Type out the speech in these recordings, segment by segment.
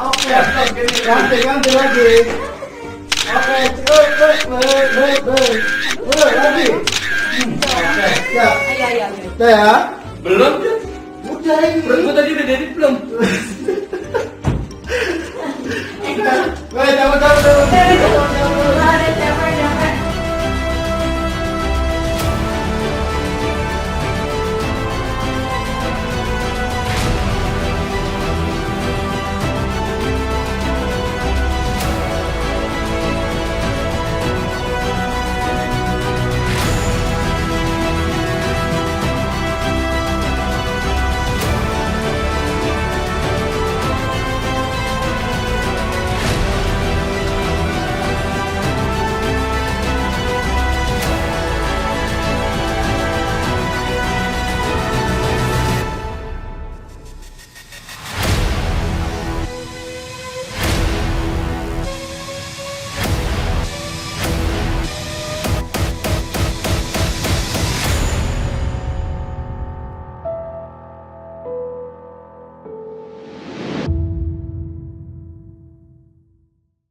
Oke, ganti lagi. Oke, lagi. Oke, ya. Udah ya? Belum tuh. Udah ini. Gue tadi udah jadi belum. Woi, cabut.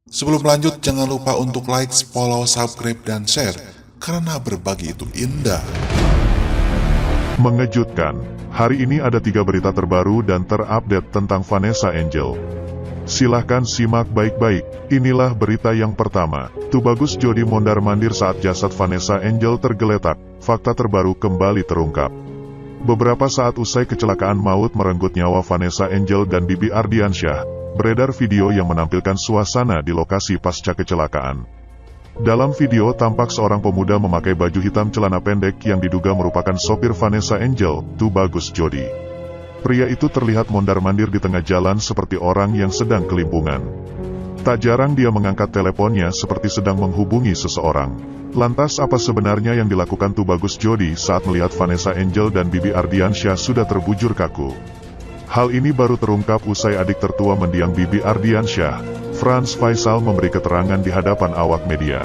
Sebelum lanjut, jangan lupa untuk like, follow, subscribe, dan share, karena berbagi itu indah. Mengejutkan, hari ini ada 3 berita terbaru dan terupdate tentang Vanessa Angel. Silahkan simak baik-baik, inilah berita yang pertama. Tubagus Jodi mondar-mandir saat jasad Vanessa Angel tergeletak, fakta terbaru kembali terungkap. Beberapa saat usai kecelakaan maut merenggut nyawa Vanessa Angel dan Bibi Ardiansyah, beredar video yang menampilkan suasana di lokasi pasca kecelakaan. Dalam video tampak seorang pemuda memakai baju hitam celana pendek yang diduga merupakan sopir Vanessa Angel, Tubagus Jodi. Pria itu terlihat mondar-mandir di tengah jalan seperti orang yang sedang kelimpungan. Tak jarang dia mengangkat teleponnya seperti sedang menghubungi seseorang. Lantas apa sebenarnya yang dilakukan Tubagus Jodi saat melihat Vanessa Angel dan Bibi Ardiansyah sudah terbujur kaku? Hal ini baru terungkap usai adik tertua mendiang Bibi Ardiansyah, Frans Faisal memberi keterangan di hadapan awak media.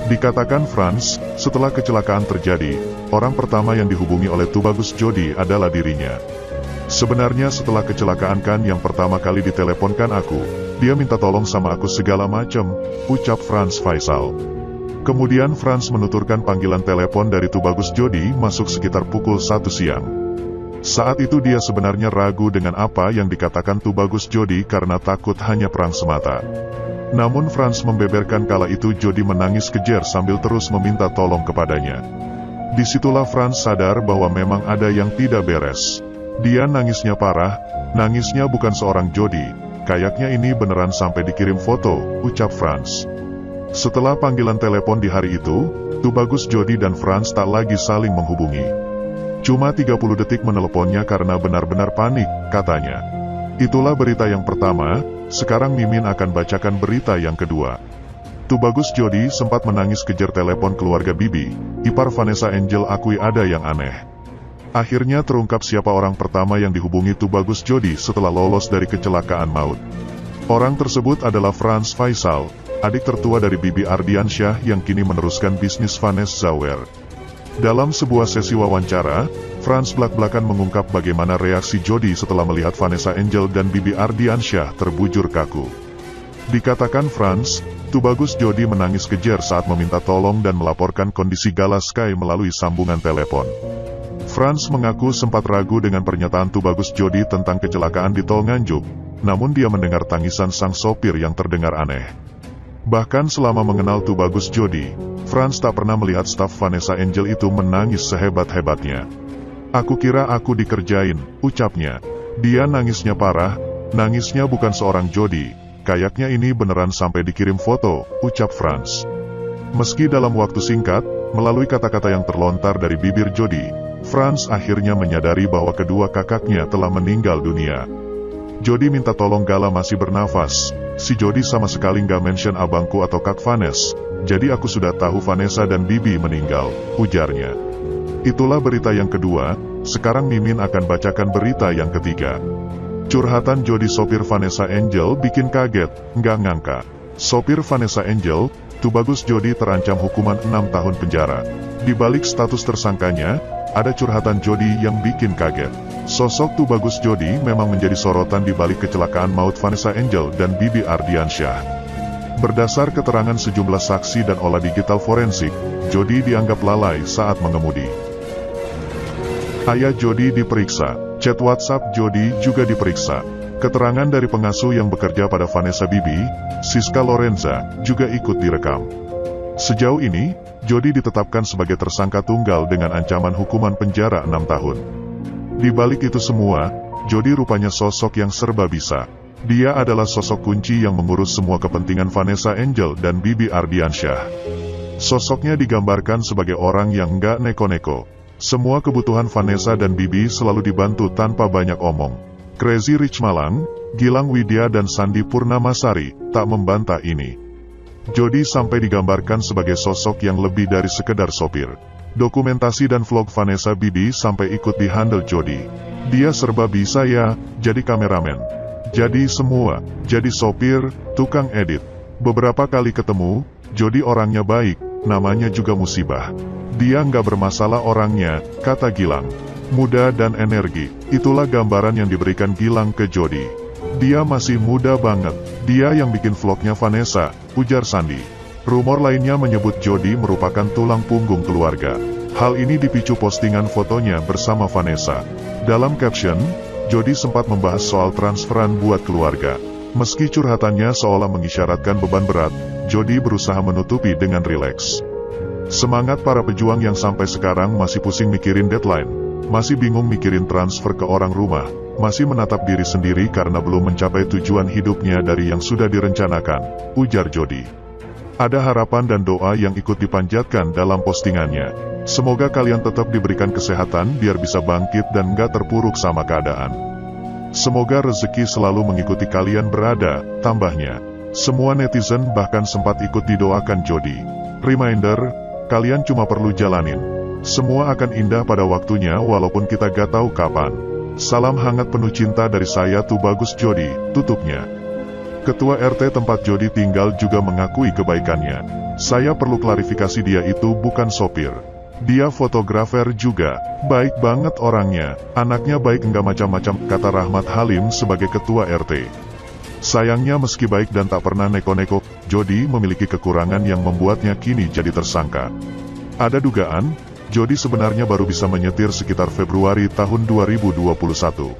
Dikatakan Frans, setelah kecelakaan terjadi, orang pertama yang dihubungi oleh Tubagus Jodi adalah dirinya. Sebenarnya setelah kecelakaan kan yang pertama kali diteleponkan aku, dia minta tolong sama aku segala macam, ucap Frans Faisal. Kemudian Frans menuturkan panggilan telepon dari Tubagus Jodi masuk sekitar pukul 1 siang. Saat itu dia sebenarnya ragu dengan apa yang dikatakan Tubagus Jodi karena takut hanya perang semata. Namun Frans membeberkan kala itu Jodi menangis kejer sambil terus meminta tolong kepadanya. Disitulah Frans sadar bahwa memang ada yang tidak beres. Dia nangisnya parah, nangisnya bukan seorang Jodi, kayaknya ini beneran sampai dikirim foto, ucap Frans. Setelah panggilan telepon di hari itu, Tubagus Jodi dan Frans tak lagi saling menghubungi. Cuma 30 detik meneleponnya karena benar-benar panik, katanya. Itulah berita yang pertama, sekarang Mimin akan bacakan berita yang kedua. Tubagus Jodi sempat menangis kejar telepon keluarga Bibi, ipar Vanessa Angel akui ada yang aneh. Akhirnya terungkap siapa orang pertama yang dihubungi Tubagus Jodi setelah lolos dari kecelakaan maut. Orang tersebut adalah Frans Faisal, adik tertua dari Bibi Ardiansyah yang kini meneruskan bisnis Vanessa Zawer. Dalam sebuah sesi wawancara, Frans belak-belakan mengungkap bagaimana reaksi Jodi setelah melihat Vanessa Angel dan Bibi Ardiansyah terbujur kaku. Dikatakan Frans, Tubagus Jodi menangis kejer saat meminta tolong dan melaporkan kondisi Galaskai melalui sambungan telepon. Frans mengaku sempat ragu dengan pernyataan Tubagus Jodi tentang kecelakaan di Tol Nganjuk, namun dia mendengar tangisan sang sopir yang terdengar aneh. Bahkan selama mengenal Tubagus Jodi, Frans tak pernah melihat staf Vanessa Angel itu menangis sehebat-hebatnya. Aku kira aku dikerjain, ucapnya. Dia nangisnya parah, nangisnya bukan seorang Jodi, kayaknya ini beneran sampai dikirim foto, ucap Frans. Meski dalam waktu singkat, melalui kata-kata yang terlontar dari bibir Jodi, Frans akhirnya menyadari bahwa kedua kakaknya telah meninggal dunia. Jodi minta tolong Gala masih bernafas. Si Jodi sama sekali nggak mention abangku atau Kak Vanes, jadi aku sudah tahu Vanessa dan Bibi meninggal, ujarnya. Itulah berita yang kedua, sekarang Mimin akan bacakan berita yang ketiga. Curhatan Jodi sopir Vanessa Angel bikin kaget, nggak ngangka. Sopir Vanessa Angel, Tubagus Jodi terancam hukuman 6 tahun penjara. Di balik status tersangkanya, ada curhatan Jodi yang bikin kaget. Sosok Tubagus Jody memang menjadi sorotan di balik kecelakaan maut Vanessa Angel dan Bibi Ardiansyah. Berdasar keterangan sejumlah saksi dan olah digital forensik, Jody dianggap lalai saat mengemudi. Ayah Jody diperiksa, chat WhatsApp Jody juga diperiksa. Keterangan dari pengasuh yang bekerja pada Vanessa Bibi, Siska Lorenza, juga ikut direkam. Sejauh ini, Jody ditetapkan sebagai tersangka tunggal dengan ancaman hukuman penjara 6 tahun. Di balik itu semua, Jody rupanya sosok yang serba bisa. Dia adalah sosok kunci yang mengurus semua kepentingan Vanessa Angel dan Bibi Ardiansyah. Sosoknya digambarkan sebagai orang yang nggak neko-neko. Semua kebutuhan Vanessa dan Bibi selalu dibantu tanpa banyak omong. Crazy Rich Malang, Gilang Widya dan Sandi Purnamasari tak membantah ini. Jody sampai digambarkan sebagai sosok yang lebih dari sekedar sopir. Dokumentasi dan vlog Vanessa Bibi sampai ikut dihandle Jody. Dia serba bisa ya, jadi kameramen. Jadi semua, jadi sopir, tukang edit. Beberapa kali ketemu, Jody orangnya baik, namanya juga musibah. Dia nggak bermasalah orangnya, kata Gilang. Muda dan energi, itulah gambaran yang diberikan Gilang ke Jody. Dia masih muda banget, dia yang bikin vlognya Vanessa, ujar Sandi. Rumor lainnya menyebut Jody merupakan tulang punggung keluarga. Hal ini dipicu postingan fotonya bersama Vanessa. Dalam caption, Jody sempat membahas soal transferan buat keluarga. Meski curhatannya seolah mengisyaratkan beban berat, Jody berusaha menutupi dengan rileks. Semangat para pejuang yang sampai sekarang masih pusing mikirin deadline, masih bingung mikirin transfer ke orang rumah, masih menatap diri sendiri karena belum mencapai tujuan hidupnya dari yang sudah direncanakan, ujar Jody. Ada harapan dan doa yang ikut dipanjatkan dalam postingannya. Semoga kalian tetap diberikan kesehatan biar bisa bangkit dan nggak terpuruk sama keadaan. Semoga rezeki selalu mengikuti kalian berada, tambahnya. Semua netizen bahkan sempat ikut didoakan Jody. Reminder, kalian cuma perlu jalanin. Semua akan indah pada waktunya walaupun kita gak tahu kapan. Salam hangat penuh cinta dari saya Tubagus Jody, tutupnya. Ketua RT tempat Jody tinggal juga mengakui kebaikannya. Saya perlu klarifikasi, dia itu bukan sopir. Dia fotografer juga, baik banget orangnya, anaknya baik enggak macam-macam, kata Rahmat Halim sebagai ketua RT. Sayangnya meski baik dan tak pernah neko-neko, Jody memiliki kekurangan yang membuatnya kini jadi tersangka. Ada dugaan, Jody sebenarnya baru bisa menyetir sekitar Februari tahun 2021.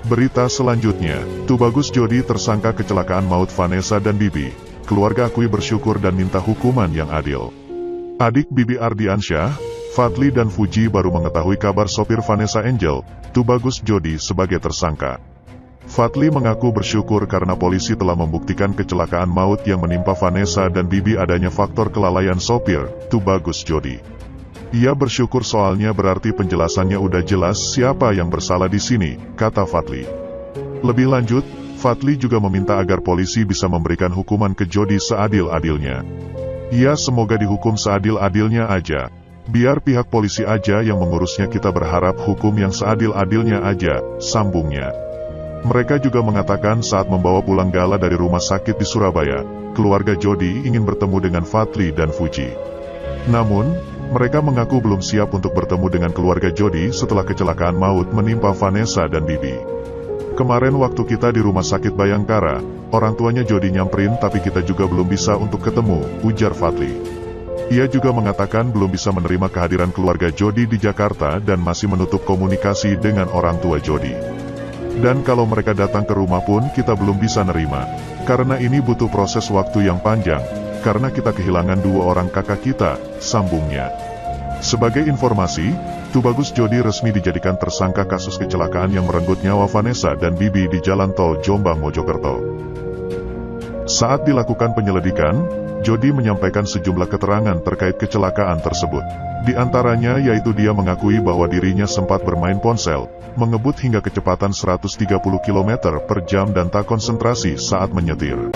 Berita selanjutnya, Tubagus Jody tersangka kecelakaan maut Vanessa dan Bibi. Keluarga akui bersyukur dan minta hukuman yang adil. Adik Bibi Ardiansyah, Fadli dan Fuji baru mengetahui kabar sopir Vanessa Angel, Tubagus Jody sebagai tersangka. Fadli mengaku bersyukur karena polisi telah membuktikan kecelakaan maut yang menimpa Vanessa dan Bibi adanya faktor kelalaian sopir, Tubagus Jody. Ia bersyukur soalnya berarti penjelasannya udah jelas siapa yang bersalah di sini, kata Fadli. Lebih lanjut, Fadli juga meminta agar polisi bisa memberikan hukuman ke Jody seadil-adilnya. Ia semoga dihukum seadil-adilnya aja. Biar pihak polisi aja yang mengurusnya, kita berharap hukum yang seadil-adilnya aja, sambungnya. Mereka juga mengatakan saat membawa pulang Gala dari rumah sakit di Surabaya, keluarga Jody ingin bertemu dengan Fadli dan Fuji. Namun, mereka mengaku belum siap untuk bertemu dengan keluarga Jody setelah kecelakaan maut menimpa Vanessa dan Bibi. Kemarin waktu kita di rumah sakit Bayangkara, orang tuanya Jody nyamperin tapi kita juga belum bisa untuk ketemu, ujar Fadli. Ia juga mengatakan belum bisa menerima kehadiran keluarga Jody di Jakarta dan masih menutup komunikasi dengan orang tua Jody. Dan kalau mereka datang ke rumah pun kita belum bisa nerima, karena ini butuh proses waktu yang panjang. Karena kita kehilangan dua orang kakak kita, sambungnya. Sebagai informasi, Tubagus Jody resmi dijadikan tersangka kasus kecelakaan yang merenggut nyawa Vanessa dan Bibi di Jalan Tol Jombang-Mojokerto. Saat dilakukan penyelidikan, Jody menyampaikan sejumlah keterangan terkait kecelakaan tersebut. Di antaranya yaitu dia mengakui bahwa dirinya sempat bermain ponsel, mengebut hingga kecepatan 130 km per jam dan tak konsentrasi saat menyetir.